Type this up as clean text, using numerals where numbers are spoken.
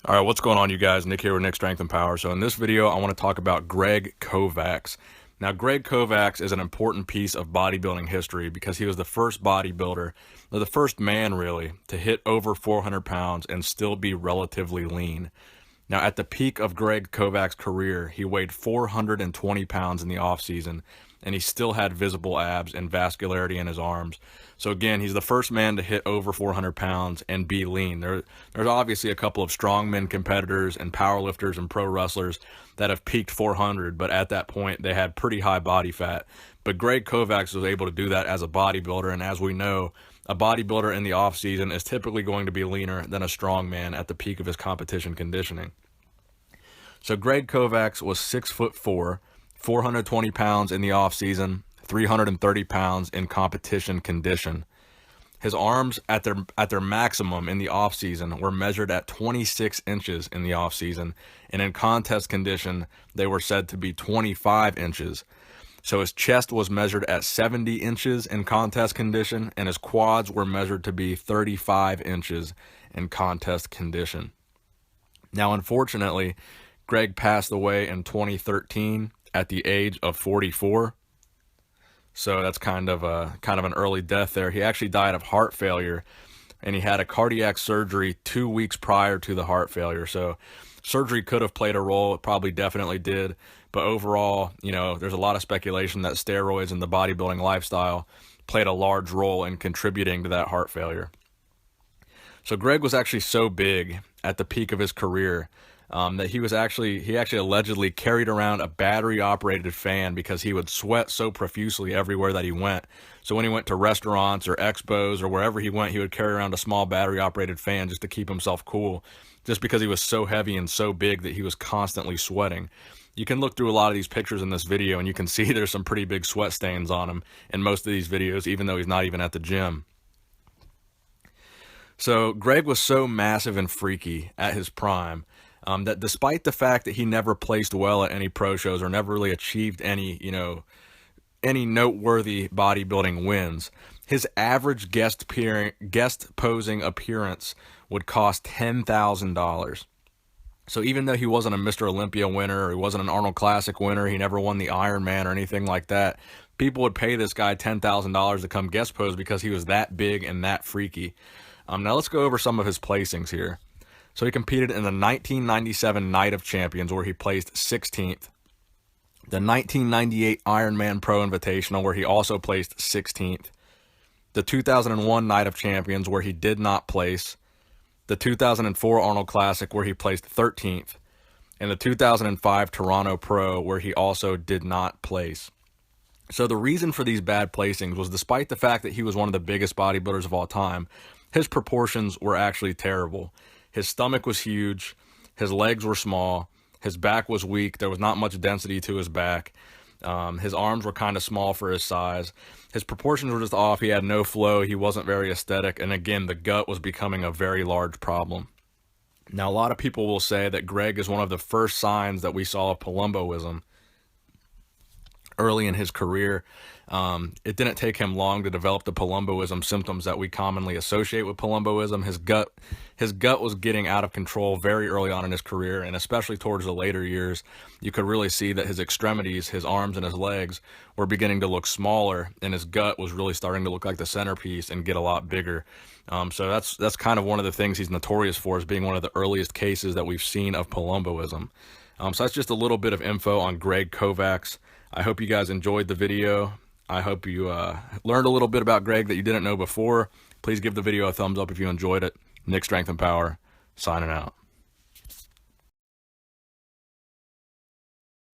All right, what's going on, you guys? Nick here with Nick Strength and Power. So in this video, I want to talk about Greg Kovacs. Now, Greg Kovacs is an important piece of bodybuilding history because he was the first bodybuilder, or the first man really, to hit over 400 pounds and still be relatively lean. Now, at the peak of Greg Kovacs' career, he weighed 420 pounds in the offseason, and he still had visible abs and vascularity in his arms. So again, he's the first man to hit over 400 pounds and be lean. There's obviously a couple of strongman competitors and powerlifters and pro wrestlers that have peaked 400, but at that point, they had pretty high body fat. But Greg Kovacs was able to do that as a bodybuilder, and as we know, a bodybuilder in the offseason is typically going to be leaner than a strongman at the peak of his competition conditioning. So Greg Kovacs was 6'4", 420 pounds in the offseason, 330 pounds in competition condition. His arms at their maximum in the offseason were measured at 26 inches in the offseason, and in contest condition, they were said to be 25 inches. So his chest was measured at 70 inches in contest condition, and his quads were measured to be 35 inches in contest condition. Now, unfortunately, Greg passed away in 2013 at the age of 44. So that's kind of an early death there. He actually died of heart failure, and he had a cardiac surgery 2 weeks prior to the heart failure. So surgery could have played a role. It probably definitely did. But overall, there's a lot of speculation that steroids and the bodybuilding lifestyle played a large role in contributing to that heart failure. So Greg was actually so big at the peak of his career that he actually allegedly carried around a battery-operated fan because he would sweat so profusely everywhere that he went. So when he went to restaurants or expos or wherever he went, he would carry around a small battery-operated fan just to keep himself cool, just because he was so heavy and so big that he was constantly sweating. You can look through a lot of these pictures in this video, and you can see there's some pretty big sweat stains on him in most of these videos, even though he's not even at the gym. So Greg was so massive and freaky at his prime that despite the fact that he never placed well at any pro shows or never really achieved any noteworthy bodybuilding wins, his average guest posing appearance would cost $10,000. So even though he wasn't a Mr. Olympia winner, or he wasn't an Arnold Classic winner, he never won the Ironman or anything like that, people would pay this guy $10,000 to come guest pose because he was that big and that freaky. Now let's go over some of his placings here. So he competed in the 1997 Night of Champions, where he placed 16th. The 1998 Ironman Pro Invitational, where he also placed 16th. The 2001 Night of Champions, where he did not place. The 2004 Arnold Classic, where he placed 13th. And the 2005 Toronto Pro, where he also did not place. So the reason for these bad placings was, despite the fact that he was one of the biggest bodybuilders of all time, his proportions were actually terrible. His stomach was huge, his legs were small, his back was weak, there was not much density to his back, his arms were kind of small for his size, his proportions were just off, he had no flow, he wasn't very aesthetic, and again, the gut was becoming a very large problem. Now, a lot of people will say that Greg is one of the first signs that we saw of Palumboism early in his career. It didn't take him long to develop the Palumboism symptoms that we commonly associate with Palumboism. His gut was getting out of control very early on in his career, and especially towards the later years, you could really see that his extremities, his arms and his legs, were beginning to look smaller, and his gut was really starting to look like the centerpiece and get a lot bigger. So that's kind of one of the things he's notorious for, as being one of the earliest cases that we've seen of Palumboism. So that's just a little bit of info on Greg Kovacs. I hope you guys enjoyed the video. I hope you learned a little bit about Greg that you didn't know before. Please give the video a thumbs up if you enjoyed it. Nick Strength and Power, signing out.